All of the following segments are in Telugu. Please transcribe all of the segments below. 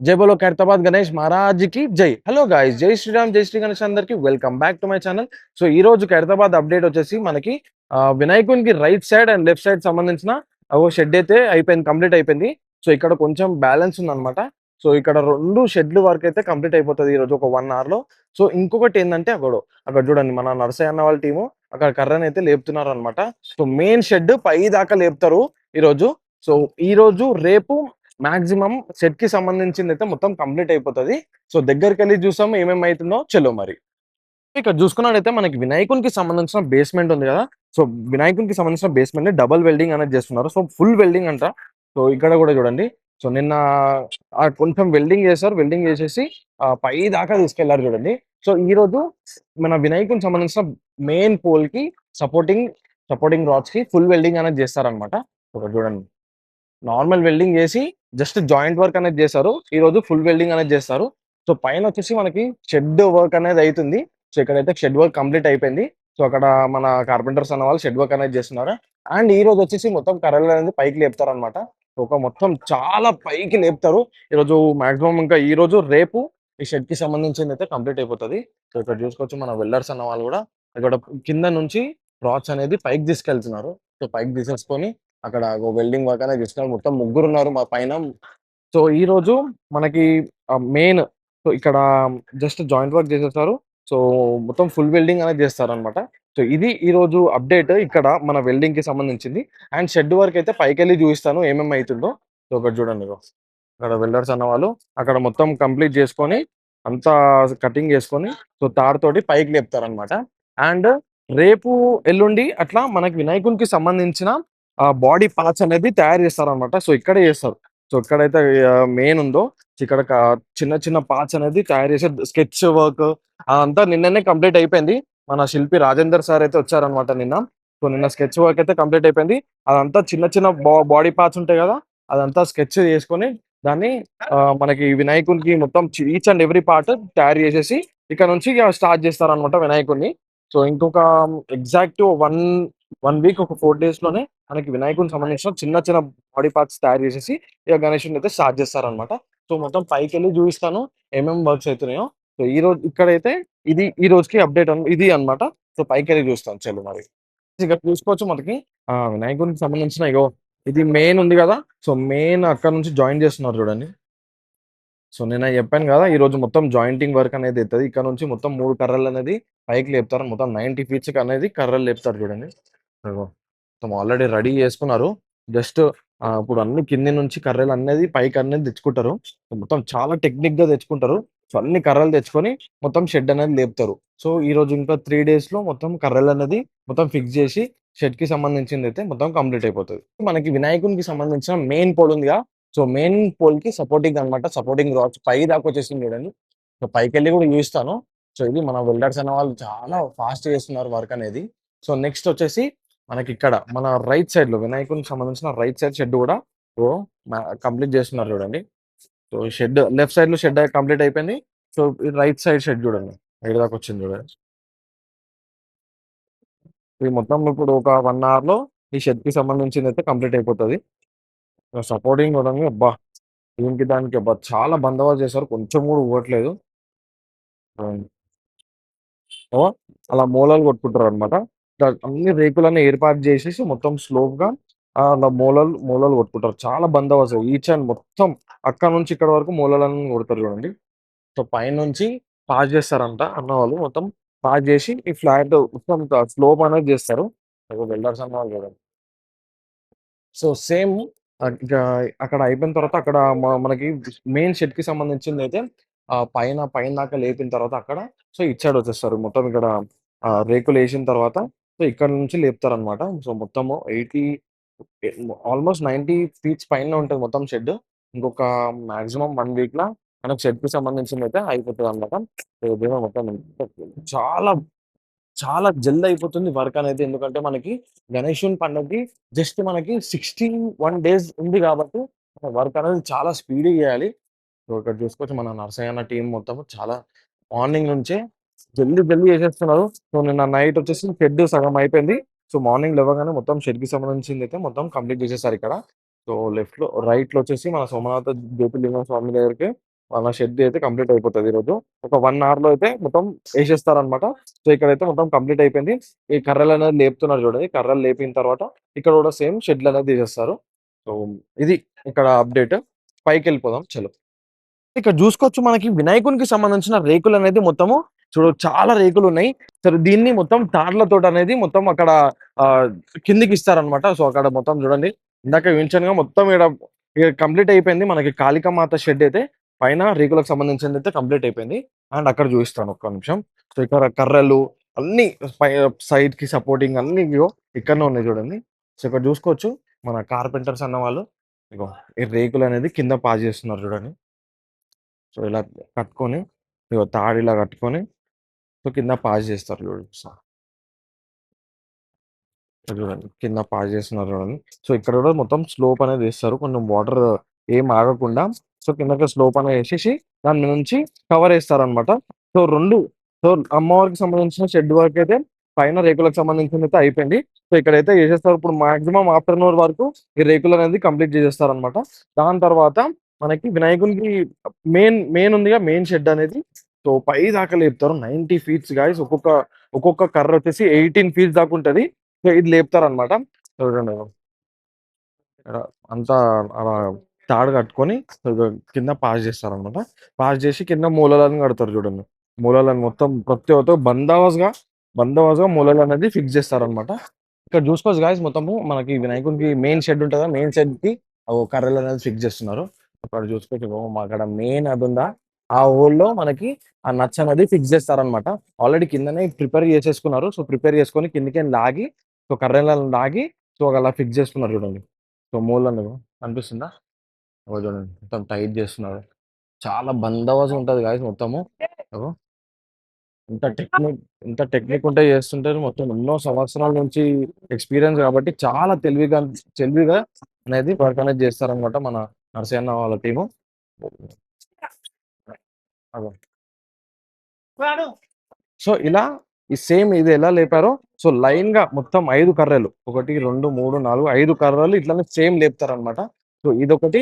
జై బోలో ఖైరతాబాద్ గణేష్ మహారాజ్‌కి జై. హలో గైస్, జై శ్రీరామ్, జై శ్రీ గణేష్ అందరికి welcome back to my channel. So ఈ రోజు ఖైరతాబాద్ అప్డేట్ వచ్చేసి మనకి వినాయకునికి right side and left side సంబంధించిన షెడ్ అయితే అయిపోయింది, కంప్లీట్ అయిపోయింది. సో ఇక్కడ కొంచెం బ్యాలెన్స్ ఉందన్నమాట. సో ఇక్కడ 2 షెడ్‌లు వరకు అయితే కంప్లీట్ అయిపోతది ఈరోజు ఒక 1 అవర్‌లో. సో ఇంకొకటి ఏందంటే అక్కడ చూడండి, మన నర్సయ్య అన్న వాళ్ళ టీము అక్కడ కర్రనైతే లేపుతున్నారన్నమాట. సో మెయిన్ షెడ్ పై దాకా లేపుతారు ఈరోజు. సో ఈరోజు, రేపు మాక్సిమం సెట్ కి సంబంధించిందైతే మొత్తం కంప్లీట్ అయిపోతది. సో దగ్గరికెళ్లి చూసాము ఏమేమి అయితుందో చలో మరి. ఇక్కడ చూసుకున్నట్టయితే మనకి వినాయకునికి సంబంధించిన బేస్‌మెంట్ ఉంది గదా! సో వినాయకునికి సంబంధించిన బేస్‌మెంట్‌ని డబుల్ వెల్డింగ్ అనేది చేస్తున్నారు. సో ఫుల్ వెల్డింగ్ అంట. సో ఇక్కడ గూడా చూడండి. సో నిన్న కొంచెం వెల్డింగ్ చేశారు. వెల్డింగ్ చేసేసి పై దాకా తీసుకెళ్లారు చూడండి. సో ఈరోజు మన వినాయకునికి సంబంధించిన మెయిన్ పోల్‌కి సపోర్టింగ్ రాడ్స్‌కి ఫుల్ వెల్డింగ్ అనేది చేస్తారన్నమాట. ఇక్కడ చూడండి. నార్మల్ వెల్డింగ్ చేసి జస్ట్ జాయింట్ వర్క్ అనేది చేశారు. ఈరోజు ఫుల్ వెల్డింగ్ అనేది చేస్తారు. సో పైనొచ్చేసి మనకి షెడ్ వర్క్ అనేది అయితుంది. సో ఇక్కడైతే షెడ్ వర్క్ కంప్లీట్ అయిపోయింది. సో అక్కడ మన కార్పెంటర్స్ అన్న వాళ్ళు షెడ్ వర్క్ అనేది చేస్తున్నారు. అండ్ ఈరోజు వచ్చేసి మొత్తం కర్రలు అనేది పైకి లేపుతారనమాట. ఒక మొత్తం చాలా పైకి లేపుతారు. ఈరోజు మాక్సిమం ఇంకా ఈరోజు, రేపు ఈ షెడ్‌కి సంబంధించిందైతే కంప్లీట్ అయిపోతది. సో ఇక్కడ చూసుకోవచ్చు మన వెల్డర్స్ అన్న వాళ్ళు కూడా ఇక్కడ కింద నుంచి రాడ్స్ అనేది పైకి తీసుకెళ్తున్నారు. సో పైకి తీసేసుకొని అక్కడ వెల్డింగ్ వర్క్ అనేది చేస్తున్నారు. మొత్తం ముగ్గురున్నారు మా పైన. సో ఈరోజు మనకి మెయిన్, సో ఇక్కడ జస్ట్ జాయింట్ వర్క్ చేసేస్తారు. సో మొత్తం ఫుల్ వెల్డింగ్ అనేది చేస్తారనమాట. సో ఇది ఈరోజు అప్డేట్ ఇక్కడ మన వెల్డింగ్‌కి సంబంధించింది. అండ్ షెడ్ వర్క్ అయితే పైకెళ్ళి చూపిస్తాను ఏమేమి అయితుందో. సో ఒకటి చూడండి ఇగో. అక్కడ వెల్డర్స్ అన్నవాళ్ళు అక్కడ మొత్తం కంప్లీట్ చేసుకొని, అంతా కటింగ్ చేసుకొని, సో తాడుతోటి పైకి లేపుతారనమాట. అండ్ రేపు, ఎల్లుండి అట్లా మనకి వినాయకునికి సంబంధించిన బాడీ పార్ట్స్ అనేది తయారు చేస్తారనమాట. సో ఇక్కడే చేస్తారు. సో ఎక్కడైతే మెయిన్ ఉందో ఇక్కడ చిన్న చిన్న పార్ట్స్ అనేది తయారు చేసే స్కెచ్ వర్క్ అదంతా నిన్ననే కంప్లీట్ అయిపోయింది. మన శిల్పి రాజేందర్ సార్ అయితే వచ్చారనమాట నిన్న. సో నిన్న స్కెచ్ వర్క్ అయితే కంప్లీట్ అయిపోయింది. అదంతా చిన్న చిన్న బాడీ పార్ట్స్ ఉంటాయి కదా! అదంతా స్కెచ్ చేసుకొని దాన్ని మనకి వినాయకునికి మొత్తం ఈచ్ అండ్ ఎవ్రీ పార్ట్ తయారు చేసేసి ఇక్కడ నుంచి ఇగ స్టార్ట్ చేస్తారనమాట వినాయకుడిని. సో ఇంకొక ఎగ్జాక్ట్ 1 వీక్, ఒక 4 డేస్‌లోనే మనకి వినాయకునికి సంబంధించిన చిన్న చిన్న బాడీ పార్ట్స్ తయారు చేసేసి ఇక గణేషుడినైతే స్టార్ట్ చేస్తారనమాట. సో మొత్తం పైకెళ్ళి చూపిస్తాను ఏమేమి వర్క్స్ అయితున్నాయో. సో ఈరోజు ఇక్కడైతే ఇది ఈ రోజుకి అప్డేట్ ఇది అన్నమాట. సో పైకెళ్ళి చూస్తాను చలో మరి. ఇక్కడ చూసుకోవచ్చు మనకి వినాయకునికి సంబంధించిన ఇది మెయిన్ ఉంది గదా! సో మెయిన్ అక్కడ నుంచి జాయిన్ చేస్తున్నారు చూడండి. సో నిన్న చెప్పాను గదా! ఈరోజు మొత్తం జాయింటింగ్ వర్క్ అనేది అయితది. ఇక్కడ నుంచి మొత్తం 3 కర్రలనేది పైకి లేపుతారు. మొత్తం 90 ఫీట్స్‌కి అనేది కర్రలు లేపుతారు చూడండి. ఇగో మొత్తం ఆల్రెడీ రెడీ చేసుకున్నారు. జస్ట్ ఇప్పుడు అన్ని కింది నుంచి కర్రలనేది పైకనేది తెచ్చుకుంటారు. మొత్తం చాలా టెక్నిక్‌గా తెచ్చుకుంటారు. సో అన్ని కర్రలు తెచ్చుకొని మొత్తం షెడ్ అనేది లేపుతారు. సో ఈరోజు ఇంకా 3 డేస్‌లో మొత్తం కర్రలనేది మొత్తం ఫిక్స్ చేసి షెడ్‌కి సంబంధించిందైతే మొత్తం కంప్లీట్ అయిపోతది. మనకి వినాయకునికి సంబంధించిన మెయిన్ పోల్ ఉందిగా! సో మెయిన్ పోల్‌కి సపోర్టింగ్ అన్నమాట. సపోర్టింగ్ రాడ్స్ పై దాకా వచ్చేసింది చూడండి. సో పైకెళ్ళి కూడా చూపిస్తాను. సో ఇది మన వెల్డర్స్ అనే వాళ్ళు చాలా ఫాస్ట్ చేస్తున్నారు వర్క్ అనేది. సో నెక్స్ట్ వచ్చేసి మనకిక్కడ మన రైట్ సైడ్‌లో వినాయకునికి సంబంధించిన రైట్ సైడ్ షెడ్ కూడా సో కంప్లీట్ చేస్తున్నారు చూడండి. సో షెడ్ లెఫ్ట్ సైడ్‌లో షెడ్ కంప్లీట్ అయిపోయింది. సో రైట్ సైడ్ షెడ్ చూడండి. ఎక్కడి దాకా వచ్చింది చూడండి. ఇది మొత్తం ఇప్పుడు ఒక 1 అవర్‌లో ఈ షెడ్‌కి సంబంధించిందైతే కంప్లీట్ అయిపోతది. సపోర్టింగ్ కూడా అబ్బా! దీనికి దానికి అబ్బా! చాలా బందోబస్తు చేశారు. కొంచెం కూడా ఊగట్లేదు. హ్మ్. ఓ అలా మూలలు కొట్టుకుంటారనమాట. అన్ని రేకులన్నీ ఏర్పాటు చేసేసి మొత్తం స్లోప్‌గా అలా మూలలు కొట్టుకుంటారు. చాలా బందోబస్తు ఈచ్ అండ్ మొత్తం అక్కడ నుంచి ఇక్కడ వరకు మూలలన్నీ కొడతారు చూడండి. సో పైనుంచి పాస్ చేస్తారంట అన్నవాళ్ళు. మొత్తం పాస్ చేసి ఈ ఫ్లాట్ మొత్తం స్లోప్ అనేది చేస్తారు. వెల్డర్స్ అన్నవాళ్ళు చూడండి. సో సేమ్ ఇక అక్కడ అయిపోయిన తర్వాత అక్కడ మనకి మెయిన్ షెడ్‌కి సంబంధించిందైతే పైన దాకా లేపిన తర్వాత అక్కడ సో ఇటు సైడ్ వచ్చేస్తారు. మొత్తం ఇక్కడ రేకులేసిన తర్వాత సో ఇక్కడ నుంచి లేపుతారనమాట. సో మొత్తము 80 ఆల్‌మోస్ట్ 90 ఫీట్స్ పైనే ఉంటది మొత్తం షెడ్. ఇంకొక మాక్సిమం 1 వీక్‌ల మనకు షెడ్‌కి సంబంధించిందైతే అయిపోతదనమాట. సో ఇదేమో మొత్తం చాలా చాలా జల్దయిపోతుంది వర్కనేది. ఎందుకంటే మనకి గణేషుని పండగకి జస్ట్ మనకి 61 డేస్ ఉంది గాబట్టి, వర్కనేది చాలా స్పీడ్‌గా జేయాలి. సో, ఇక్కడ చూసుకోవచ్చు మన నర్సయ్య అన్న టీమ్ మొత్తం చాలా మార్నింగ్ నుంచే జల్దీ చేసేస్తున్నారు. సో, నిన్న నైటొచ్చేసి షెడ్ సగం అయిపోయింది. సో, మార్నింగ్ లెవ్వగానే మొత్తం షెడ్‌కి సంబంధించిందైతే మొత్తం కంప్లీట్ జేసేసారిక్కడ. సో, రైట్‌లో వచ్చేసి మన సోమనాథ జ్యోతిర్లింగ స్వామి దగ్గరికి వాళ్ళ షెడ్ అయితే కంప్లీట్ అయిపోతది ఈరోజు. ఒక 1 అవర్‌లో అయితే మొత్తం ఏసేస్తారనమాట. సో, ఇక్కడైతే మొత్తం కంప్లీట్ అయిపోయింది. ఈ కర్రలనేది లేపుతున్నారు చూడండి. కర్రలు లేపిన తర్వాత ఇక్కడ కూడా సేమ్ షెడ్‌లనేది తీసేస్తారు. సో, ఇది ఇక్కడ అప్డేట్. పైకెళ్ళిపోదాం చలో. ఇక్కడ జూసుకోవచ్చు మనకి వినాయకునికి సంబంధించిన రేకులనేది మొత్తము చూడు చాలా రేకులున్నాయి. సరే దీన్ని మొత్తం తాడ్లతోటనేది మొత్తం అక్కడ ఆహ్, కిందకిస్తారనమాట. సో, అక్కడ మొత్తం చూడండి. ఇందాక చూయించానుగా మొత్తం ఈడ కంప్లీట్ అయిపోయింది. మనకి కాళికామాత షెడ్ అయితే పైన రేకులకు సంబంధించిందయితే కంప్లీట్ అయిపోయింది. అండ్ అక్కడ చూపిస్తాను ఒక్క నిమిషం. సో, ఇక్కడ కర్రలు అన్నీ పై సైడ్‌కి సపోర్టింగ్ అన్నీ ఇగో ఇక్కడనే ఉన్నాయి చూడండి. సో, ఇక్కడ చూసుకోవచ్చు మన కార్పెంటర్స్ అన్నవాళ్ళు ఇగో ఈ రేకులనేది కింద పాస్ చేస్తున్నారు చూడండి. సో, ఇలా కట్టుకొని ఇగో తాడిలా కట్టుకొని సో, కింద పాస్ చేస్తారు చూడండి. సో, ఇక్కడ చూడండి. కింద పాస్ చేస్తున్నారు చూడండి. సో, ఇక్కడ కూడా మొత్తం స్లోప్ అనేది ఏస్తారు. కొంచెం వాటర్ ఏం ఆగకుండా సో, కిందకి స్లోప్ అనేది ఏసేసి దాని మీద నుంచి కవర్ ఏస్తారనమాట. సో, 2 సో, అమ్మవారికి సంబంధించిన షెడ్ వర్క్ అయితే పైన రేకులకు సంబంధించిందయితే అయిపోయింది. సో, ఇక్కడైతే ఏసేస్తారు. ఇప్పుడు మాక్సిమం ఆఫ్టర్‌నూన్ వరకు ఈ రేకులనేది కంప్లీట్ చేసేస్తారనమాట. దాని తర్వాత మనకి వినాయకునికి మెయిన్ ఉందిగా మెయిన్ షెడ్ అనేది. సో, పైదాకా లేపుతారు. 90 ఫీట్స్ గాయ్స్ ఒక్కొక్క కర్ర వచ్చేసి 18 ఫీట్స్ దాకా ఉంటది. సో, ఇది లేపుతారనమాట. చూడండి ఈడ అంతా అలా తాడు కట్టుకొని ఇగ కింద పాస్ చేస్తారనమాట. పాస్ చేసి కింద మూలలను కడతారు చూడండి. మూలలను మొత్తం ప్రతి ఒక్క బందోబస్తుగా మూలలనేది ఫిక్స్ చేస్తారనమాట. ఇక్కడ చూసుకోవచ్చు గాయ్స్ మొత్తము మనకి వినాయకునికి మెయిన్ షెడ్ ఉంటదా, మెయిన్ షెడ్‌కి కర్రలనేది ఫిక్స్ చేస్తున్నారు. అక్కడ చూసుకోవచ్చు ఇగో అక్కడ మెయిన్ అదుందా, ఆ హోల్‌లో మనకి ఆ నట్స్ అనేది ఫిక్స్ చేస్తారనమాట. ఆల్రెడీ కిందనే ప్రిపేర్ చేసేసుకున్నారు. సో, ప్రిపేర్ చేసుకొని కిందకేం లాగి సో, కర్రలను లాగి సో, అలా ఫిక్స్ చేసుకున్నారు చూడండి. సో, మూలలు కనిపిస్తుందా? అగో చూడండి. మొత్తం టైట్ చేస్తున్నారు. చాలా బందోబస్తుగా ఉంటది గాయ్స్ మొత్తము. అగో ఇంత టెక్నిక్ ఇంత టెక్నిక్ ఉంటే చేస్తుంటారు. మొత్తం ఎన్నో సంవత్సరాల నుంచి ఎక్స్‌పీరియన్స్ కాబట్టి చాలా తెలివిగా అనేది వర్క్ అనేది చేస్తారనమాట మన నరసయ్య అన్న వాళ్ళ టీము. అగో సో, ఇలా ఈ సేమ్ ఇది ఎలా లేపారో సో, లైన్‌గా మొత్తం 5 కర్రలు 1, 2, 3, 4, 5 కర్రలు ఇట్లనే సేమ్ లేపుతారనమాట. సో, ఇదొకటి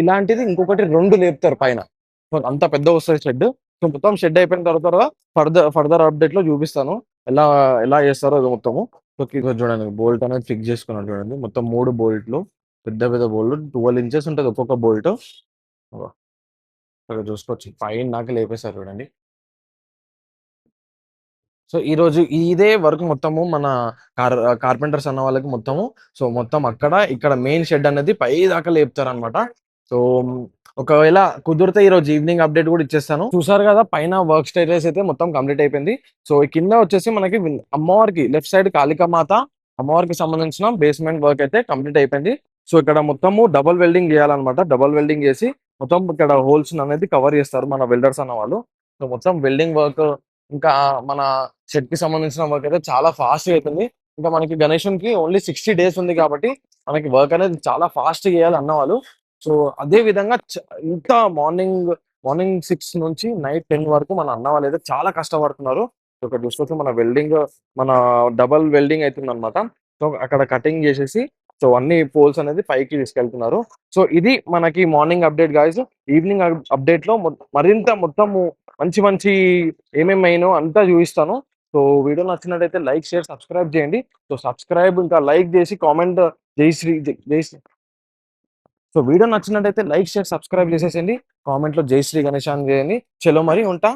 ఇలాంటిది ఇంకొకటి 2 లేపుతారు పైన. సో, అంత పెద్దగొస్తది షెడ్. సో, మొత్తం షెడ్ అయిపోయిన తర్వాత ఫర్దర్ అప్‌డేట్‌లో చూపిస్తాను. ఎలా ఎలా చేస్తారో అది మొత్తము. సో, ఇగో చూడండి బోల్ట్ అనేది ఫిక్స్ చేసుకున్నారు చూడండి. మొత్తం 3 బోల్ట్‌లు పెద్ద పెద్ద బోల్ట్‌లు 12 ఇంచెస్ ఉంటది ఒక్కొక్క బోల్ట్. అగో ఇక్కడ చూసుకోవచ్చు పైన దాకా లేపేసారు చూడండి. సో, ఈరోజు ఇదే వర్క్ మొత్తము మన కార్పెంటర్స్ అన్న వాళ్ళకి మొత్తము. సో, మొత్తం అక్కడ, ఇక్కడ మెయిన్ షెడ్ అనేది పైదాకా లేపుతారనమాట. సో, ఒకవేళ కుదిరితే ఈరోజు ఈవినింగ్ అప్డేట్ గూడా ఇచ్చేస్తాను. చూసారు గదా! పైన వర్క్ స్టేటస్ అయితే మొత్తం కంప్లీట్ అయిపోయింది. సో, ఈ కింద వచ్చేసి మనకి అమ్మవారికి లెఫ్ట్ సైడ్ కాళికామాత అమ్మవారికి సంబంధించిన బేస్‌మెంట్ వర్క్ అయితే కంప్లీట్ అయిపోయింది. సో, ఇక్కడ మొత్తము డబుల్ వెల్డింగ్ జేయాలనమాట. డబుల్ వెల్డింగ్ జేసి మొత్తం ఇక్కడ హోల్స్‌ననేది కవర్ జేస్తారు మన వెల్డర్స్ అన్నవాళ్ళు. సో, మొత్తం వెల్డింగ్ వర్క్ ఇంకా మన షెడ్‌కి సంబంధించిన వర్క్ అయితే చాలా ఫాస్ట్‌గా అయితుంది. ఇంకా మనకి గణేషునికి ఓన్లీ 60 డేస్ ఉంది కాబట్టి, మనకి వర్క్ అనేది చాలా ఫాస్ట్‌గా చేయాలి అన్నవాళ్ళు. సో, అదే విధంగా ఇంకా మార్నింగ్ 6 నుంచి నైట్ 10 వరకు మన అన్న వాళ్ళైతే చాలా కష్టపడుతున్నారు. సో, ఇక్కడ చూసుకోవచ్చు మన డబుల్ వెల్డింగ్ అయితుందన్నమాట. సో, అక్కడ కటింగ్ చేసేసి సో, అన్ని పోల్స్ అనేది పైకి తీసుకెళ్తున్నారు. సో, ఇది మనకి మార్నింగ్ అప్డేట్ గాయ్స్. ఈవినింగ్ అప్డేట్‌లో మరింత మొత్తము మంచి ఏమేమైనో అంతా చూపిస్తాను. సో, వీడియో నచ్చినట్టయితే లైక్, షేర్, సబ్స్క్రైబ్ చేయండి. సో, సబ్స్క్రైబ్ ఇంకా లైక్ చేసి కామెంట్ జై శ్రీ సో, వీడియో నచ్చినట్టయితే లైక్, షేర్, సబ్స్క్రైబ్ చేసేసేయండి. కామెంట్‌లో జై శ్రీ గణేష్ అని చేయండి. చలో మరి ఉంటా.